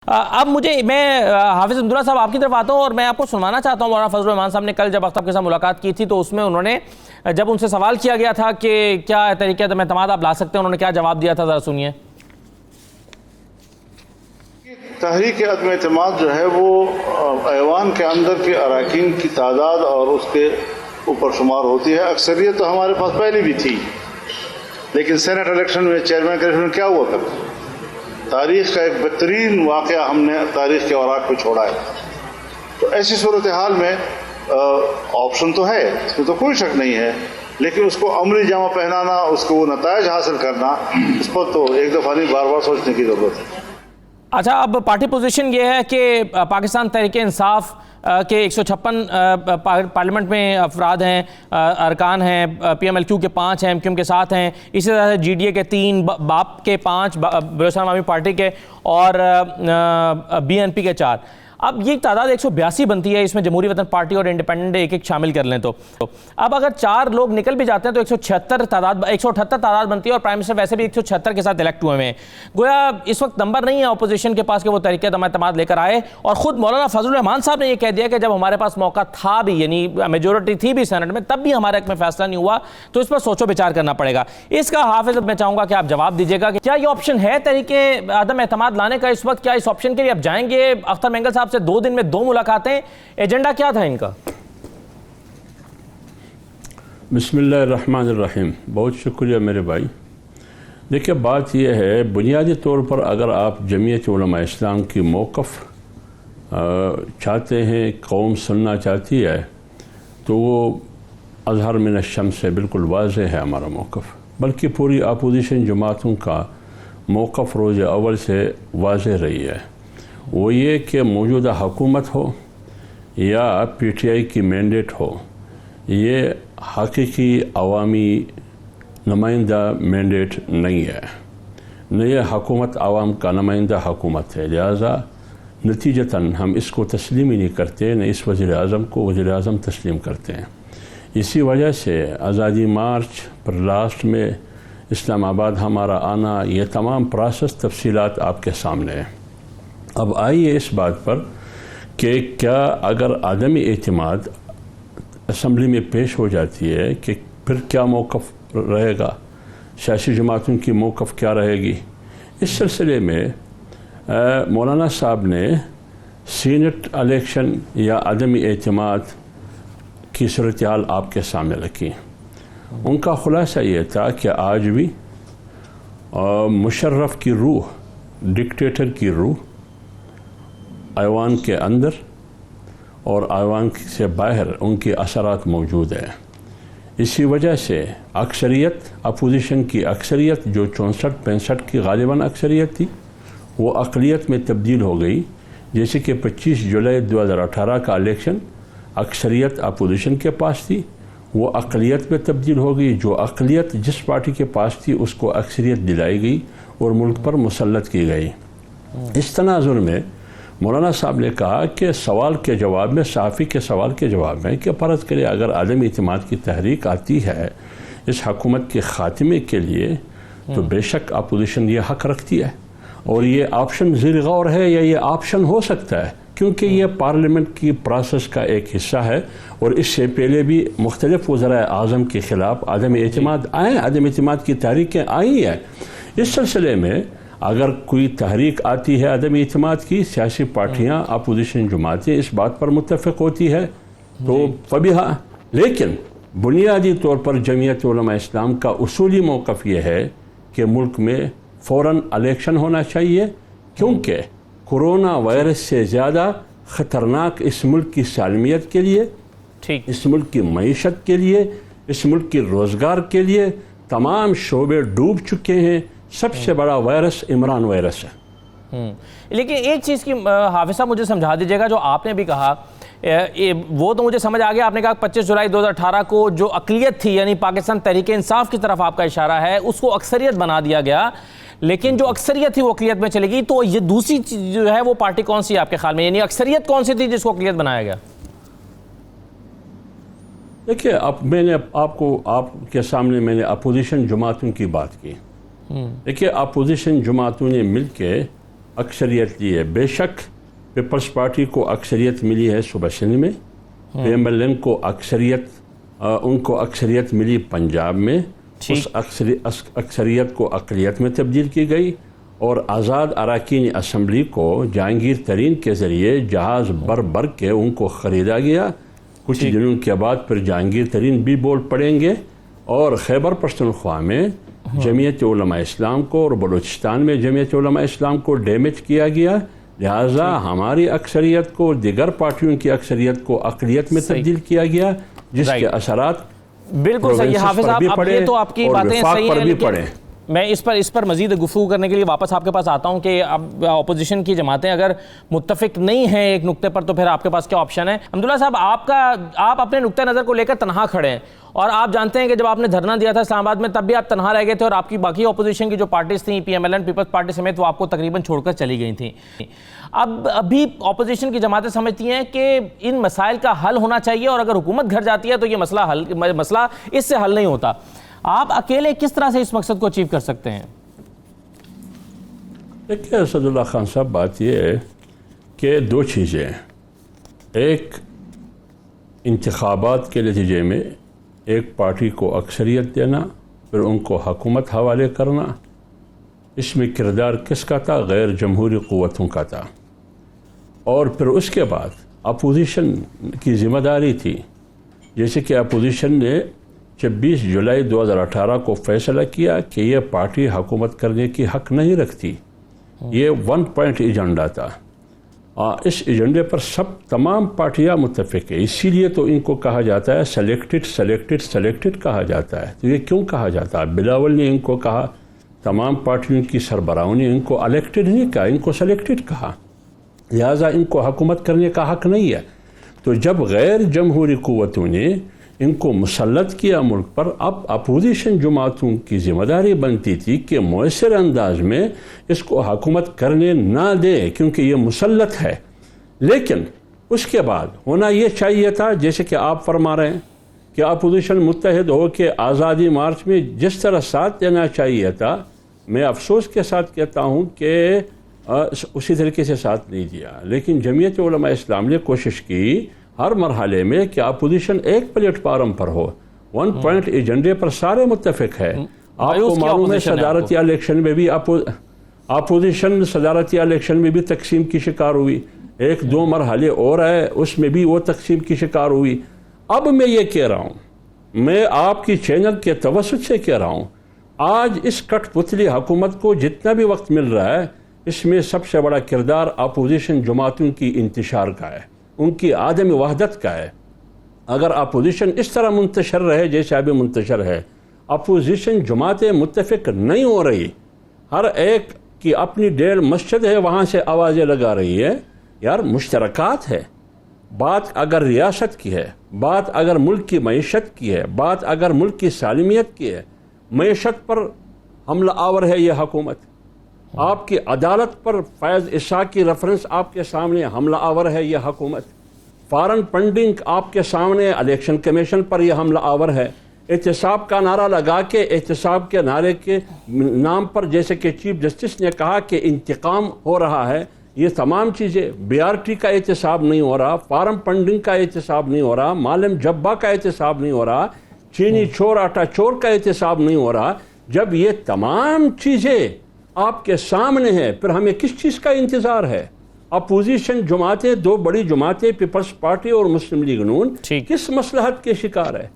اب میں حافظ عبداللہ صاحب آپ کی طرف آتا ہوں اور میں آپ کو سنوانا چاہتا ہوں مولانا فضل الرحمان صاحب نے کل جب اختر کے ساتھ ملاقات کی تھی تو اس میں انہوں نے جب ان سے سوال کیا گیا تھا کہ کیا طریقہ عدم اعتماد آپ لا سکتے ہیں، انہوں نے کیا جواب دیا تھا، ذرا سنیے۔ تحریک عدم اعتماد جو ہے وہ ایوان کے اندر کے اراکین کی تعداد اور اس کے اوپر شمار ہوتی ہے۔ اکثریت تو ہمارے پاس پہلے بھی تھی، لیکن سینٹ الیکشن میں چیئرمین کے الیکشن میں کیا ہوا کرتا؟ تاریخ کا ایک بہترین واقعہ ہم نے تاریخ کے اوراق پہ چھوڑا ہے۔ تو ایسی صورتحال میں آپشن تو ہے، اس میں تو کوئی شک نہیں ہے، لیکن اس کو عملی جامہ پہنانا، اس کو وہ نتائج حاصل کرنا، اس پر تو ایک دفعہ نہیں بار بار سوچنے کی ضرورت ہے۔ اچھا، اب پارٹی پوزیشن یہ ہے کہ پاکستان تحریک انصاف کے 156 پارلیمنٹ میں افراد ہیں، ارکان ہیں، پی ایم ایل کیو کے 5 ہیں، ایم کیو ایم کے 7 ہیں، اسی طرح سے جی ڈی اے کے 3، باپ کے 5، بلوچستان عوامی پارٹی کے، اور بی این پی کے 4۔ اب یہ تعداد 182 بنتی ہے، اس میں جمہوری وطن پارٹی اور انڈیپینڈنٹ ایک ایک شامل کر لیں تو اب اگر 4 لوگ نکل بھی جاتے ہیں تو 178 تعداد بنتی ہے، اور پرائم منسٹر ویسے بھی 176 کے ساتھ الیکٹ ہوئے ہیں۔ گویا اس وقت نمبر نہیں ہے اپوزیشن کے پاس کہ وہ تحریک عدم اعتماد لے کر آئے، اور خود مولانا فضل الرحمان صاحب نے یہ کہہ دیا کہ جب ہمارے پاس موقع تھا بھی، یعنی میجورٹی تھی بھی سینٹ میں، تب بھی ہمارے حق میں فیصلہ نہیں ہوا، تو اس پر سوچو بچار کرنا پڑے گا۔ اس کا حافظ میں چاہوں گا کہ آپ جواب دیجیے گا کہ کیا یہ آپشن ہے تحریک عدم اعتماد لانے کا اس وقت؟ کیا اس آپشن کے لیے آپ جائیں گے؟ اختر مینگل صاحب سے 2 دن میں 2 ملاقاتیں، ایجنڈا کیا تھا ان کا؟ بسم اللہ الرحمن الرحیم۔ بہت شکریہ میرے بھائی۔ دیکھیں، بات یہ ہے، بنیادی طور پر اگر آپ جمعیت علماء اسلام کی موقف چاہتے ہیں، قوم سننا چاہتی ہے، تو وہ اظہر من الشمس سے بالکل واضح ہے ہمارا موقف، بلکہ پوری اپوزیشن جماعتوں کا موقف روز اول سے واضح رہی ہے۔ وہ یہ کہ موجودہ حکومت ہو یا پی ٹی آئی کی مینڈیٹ ہو، یہ حقیقی عوامی نمائندہ مینڈیٹ نہیں ہے، نہ یہ حکومت عوام کا نمائندہ حکومت ہے، لہذا نتیجتاً ہم اس کو تسلیم ہی نہیں کرتے، نہ اس وزیر اعظم کو وزیر اعظم تسلیم کرتے ہیں۔ اسی وجہ سے آزادی مارچ پر لاسٹ میں اسلام آباد ہمارا آنا، یہ تمام پروسیس تفصیلات آپ کے سامنے ہیں۔ اب آئیے اس بات پر کہ کیا اگر عدم اعتماد اسمبلی میں پیش ہو جاتی ہے کہ پھر کیا موقف رہے گا، سیاسی جماعتوں کی موقف کیا رہے گی؟ اس سلسلے میں مولانا صاحب نے سینٹ الیکشن یا عدم اعتماد کی صورتحال آپ کے سامنے رکھی۔ ان کا خلاصہ یہ تھا کہ آج بھی مشرف کی روح، ڈکٹیٹر کی روح ایوان کے اندر اور ایوان سے باہر ان کے اثرات موجود ہیں۔ اسی وجہ سے اکثریت، اپوزیشن کی اکثریت جو 64-65 کی غالباً اکثریت تھی، وہ اقلیت میں تبدیل ہو گئی۔ جیسے کہ 25 جولائی 2018 کا الیکشن اکثریت اپوزیشن کے پاس تھی، وہ اقلیت میں تبدیل ہو گئی۔ جو اقلیت جس پارٹی کے پاس تھی اس کو اکثریت دلائی گئی اور ملک پر مسلط کی گئی۔ اس تناظر میں مولانا صاحب نے کہا کہ سوال کے جواب میں، صحافی کے سوال کے جواب میں، کہ فرض کرے اگر عدم اعتماد کی تحریک آتی ہے اس حکومت کے خاتمے کے لیے، تو بے شک اپوزیشن یہ حق رکھتی ہے، اور یہ آپشن زیر غور ہے، یا یہ آپشن ہو سکتا ہے، کیونکہ یہ پارلیمنٹ کی پروسیس کا ایک حصہ ہے، اور اس سے پہلے بھی مختلف وزراء اعظم کے خلاف عدم اعتماد آئے، عدم اعتماد کی تحریکیں آئی ہیں۔ اس سلسلے میں اگر کوئی تحریک آتی ہے عدم اعتماد کی، سیاسی پارٹیاں، اپوزیشن جماعتیں اس بات پر متفق ہوتی ہے تو فبیہا، لیکن بنیادی طور پر جمعیت علماء اسلام کا اصولی موقف یہ ہے کہ ملک میں فوراً الیکشن ہونا چاہیے، کیونکہ کرونا وائرس سے زیادہ خطرناک اس ملک کی سالمیت کے لیے، اس ملک کی معیشت کے لیے، اس ملک کی روزگار کے لیے تمام شعبے ڈوب چکے ہیں۔ سب سے بڑا وائرس عمران وائرس ہے۔ لیکن ایک چیز کی حافظ صاحب مجھے سمجھا دیجیے گا، جو آپ نے بھی کہا وہ تو مجھے سمجھ آ گیا، آپ نے کہا 25 جولائی 2018 کو جو اقلیت تھی، یعنی پاکستان تحریک انصاف کی طرف آپ کا اشارہ ہے، اس کو اکثریت بنا دیا گیا، لیکن جو اکثریت تھی وہ اقلیت میں چلے گی، تو یہ دوسری چیز جو ہے وہ پارٹی کون سی ہے آپ کے خیال میں؟ یعنی اکثریت کون سی تھی جس کو اقلیت بنایا گیا؟ دیکھیے، اب میں نے آپ کے سامنے میں نے اپوزیشن جماعتوں کی بات کی۔ دیکھیے، اپوزیشن جماعتوں نے مل کے اکثریت لی ہے. بے شک پیپلز پارٹی کو اکثریت ملی ہے صوبہ سندھ میں, PMLN کو اکثریت ملی پنجاب میں, اس اکثریت کو اقلیت میں تبدیل کی گئی, اور آزاد اراکین اسمبلی کو جہانگیر ترین کے ذریعے جہاز بر کے ان کو خریدا گیا. کچھ دنوں کے بعد پھر جہانگیر ترین بھی بول پڑیں گے, اور خیبر پختونخوا میں جمعیت علماء اسلام کو اور بلوچستان میں جمعیت علماء اسلام کو ڈیمیج کیا گیا. لہٰذا ہماری اکثریت کو دیگر پارٹیوں کی اکثریت کو اقلیت میں تبدیل کیا گیا, جس کے اثرات بالکل صحیح. حافظ صاحب, اب یہ تو آپ کی باتیں صحیح ہیں, لیکن میں اس پر مزید گفتگو کرنے کے لیے واپس آپ کے پاس آتا ہوں کہ اب اپوزیشن کی جماعتیں اگر متفق نہیں ہیں ایک نقطے پر تو پھر آپ کے پاس کیا آپشن ہے؟ حمداللہ صاحب, آپ اپنے نقطہ نظر کو لے کر تنہا کھڑے ہیں, اور آپ جانتے ہیں کہ جب آپ نے دھرنا دیا تھا اسلام آباد میں تب بھی آپ تنہا رہ گئے تھے, اور آپ کی باقی اپوزیشن کی جو پارٹیز تھیں PMLN پیپلز پارٹی سمیت وہ آپ کو تقریباً چھوڑ کر چلی گئی تھیں. ابھی اپوزیشن کی جماعتیں سمجھتی ہیں کہ ان مسائل کا حل ہونا چاہیے, اور اگر حکومت گھر جاتی ہے تو یہ مسئلہ اس سے حل نہیں ہوتا. آپ اکیلے کس طرح سے اس مقصد کو اچیو کر سکتے ہیں؟ دیکھیے اسد اللہ خان صاحب, بات یہ ہے کہ دو چیزیں ہیں. ایک, انتخابات کے نتیجے میں ایک پارٹی کو اکثریت دینا, پھر ان کو حکومت حوالے کرنا. اس میں کردار کس کا تھا؟ غیر جمہوری قوتوں کا تھا. اور پھر اس کے بعد اپوزیشن کی ذمہ داری تھی, جیسے کہ اپوزیشن نے 26 جولائی 2018 کو فیصلہ کیا کہ یہ پارٹی حکومت کرنے کی حق نہیں رکھتی. یہ 1 پوائنٹ ایجنڈا تھا. اس ایجنڈے پر تمام پارٹیاں متفق ہیں. اسی لیے تو ان کو کہا جاتا ہے سلیکٹڈ کہا جاتا ہے. تو یہ کیوں کہا جاتا ہے؟ بلاول نے ان کو کہا, تمام پارٹیوں کی سربراہوں نے ان کو الیکٹڈ نہیں کہا, ان کو سلیکٹڈ کہا. لہٰذا ان کو حکومت کرنے کا حق نہیں ہے. تو جب غیر جمہوری قوتوں نے ان کو مسلط کیا ملک پر, اب اپوزیشن جماعتوں کی ذمہ داری بنتی تھی کہ مؤثر انداز میں اس کو حکومت کرنے نہ دے, کیونکہ یہ مسلط ہے. لیکن اس کے بعد ہونا یہ چاہیے تھا, جیسے کہ آپ فرما رہے ہیں کہ اپوزیشن متحد ہو کے آزادی مارچ میں جس طرح ساتھ دینا چاہیے تھا, میں افسوس کے ساتھ کہتا ہوں کہ اسی طریقے سے ساتھ نہیں دیا. لیکن جمعیت علماء اسلام نے کوشش کی ہر مرحلے میں کہ اپوزیشن ایک پلیٹ فارم پر ہو, 1 پوائنٹ ایجنڈے پر سارے متفق ہے. آپ کو معلوم ہے صدارتی الیکشن میں بھی اپوزیشن صدارتی الیکشن میں بھی تقسیم کی شکار ہوئی. 1-2 مرحلے اور ہے, اس میں بھی وہ تقسیم کی شکار ہوئی. اب میں یہ کہہ رہا ہوں, میں آپ کی چینل کے توسط سے کہہ رہا ہوں, آج اس کٹ پتلی حکومت کو جتنا بھی وقت مل رہا ہے, اس میں سب سے بڑا کردار اپوزیشن جماعتوں کی انتشار کا ہے, ان کی عدم وحدت کا ہے. اگر اپوزیشن اس طرح منتشر رہے جیسے ابھی منتشر ہے, اپوزیشن جماعتیں متفق نہیں ہو رہی, ہر ایک کی اپنی ڈیڑھ مسجد ہے, وہاں سے آوازیں لگا رہی ہے. یار مشترکات ہے, بات اگر ریاست کی ہے, بات اگر ملک کی معیشت کی ہے, بات اگر ملک کی سالمیت کی ہے, معیشت پر حملہ آور ہے یہ حکومت. آپ کی عدالت پر فیض عیسیٰ کی ریفرنس آپ کے سامنے حملہ آور ہے یہ حکومت. فارن فنڈنگ آپ کے سامنے الیکشن کمیشن پر یہ حملہ آور ہے. احتساب کا نعرہ لگا کے احتساب کے نعرے کے نام پر جیسے کہ چیف جسٹس نے کہا کہ انتقام ہو رہا ہے, یہ تمام چیزیں, BRT کا احتساب نہیں ہو رہا, فارم فنڈنگ کا احتساب نہیں ہو رہا, معلم جبا کا احتساب نہیں ہو رہا, چینی چور آٹا چور کا احتساب نہیں ہو رہا. جب یہ تمام چیزیں آپ کے سامنے ہیں, پھر ہمیں کس چیز کا انتظار ہے؟ اپوزیشن جماعتیں, 2 بڑی جماعتیں پیپلز پارٹی اور مسلم لیگ نون, کس مصلحت کے شکار ہے؟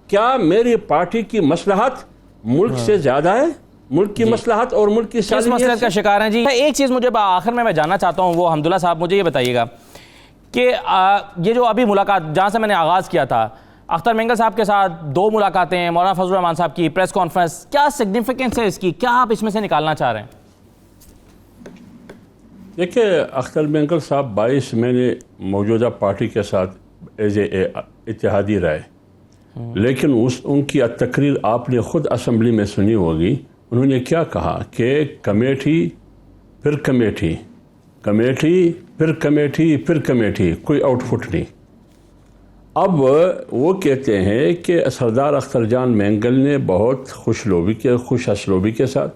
کیا میری پارٹی کی مصلحت ملک سے زیادہ ہے؟ ملک کی مصلحت اور ملک کی کس مصلحت کا شکار ہیں؟ جی ایک چیز مجھے آخر میں جاننا چاہتا ہوں, وہ حمداللہ صاحب مجھے یہ بتائیے گا کہ یہ جو ابھی ملاقات جہاں سے میں نے آغاز کیا تھا, اختر مینگل صاحب کے ساتھ 2 ملاقاتیں, مولانا فضل الرحمان صاحب کی پریس کانفرنس, کیا سگنیفیکنس ہے اس کی؟ کیا آپ اس میں سے نکالنا چاہ رہے ہیں؟ دیکھیں, اختر مینگل صاحب 22 میں نے موجودہ پارٹی کے ساتھ ایز اے اتحادی رہے, لیکن ان کی تقریر آپ نے خود اسمبلی میں سنی ہوگی. انہوں نے کیا کہا کہ کمیٹی پھر کمیٹی, کمیٹی پھر کمیٹی پھر کمیٹی, کوئی آؤٹ پٹ نہیں. اب وہ کہتے ہیں کہ سردار اختر جان مینگل نے بہت خوش اسلوبی کے ساتھ